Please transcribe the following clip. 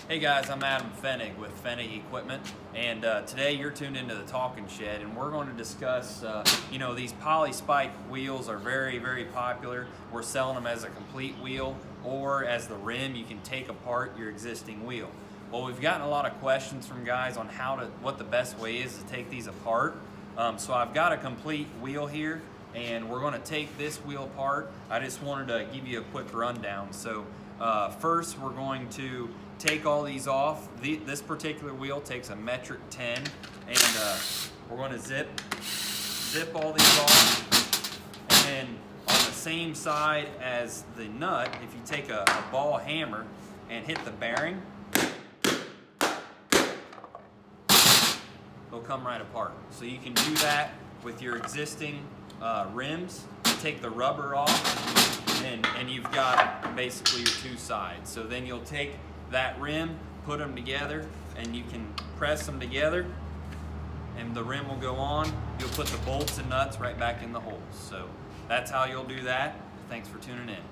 Hey guys, I'm Adam Fenig with Fenig Equipment, and today you're tuned into the Talking Shed, and we're going to discuss, these poly spike wheels are very, very popular. We're selling them as a complete wheel or as the rim. You can take apart your existing wheel. Well, we've gotten a lot of questions from guys on what the best way is to take these apart. So I've got a complete wheel here, and we're going to take this wheel apart. I just wanted to give you a quick rundown. So first, we're going to take all these off. This particular wheel takes a metric 10, and we're going to zip all these off. And then on the same side as the nut, if you take a ball hammer and hit the bearing, it'll come right apart. So you can do that with your existing rims. Take the rubber off, and you've got basically your two sides. So then you'll take that rim, put them together, and you can press them together, and the rim will go on. You'll put the bolts and nuts right back in the holes. So that's how you'll do that. Thanks for tuning in.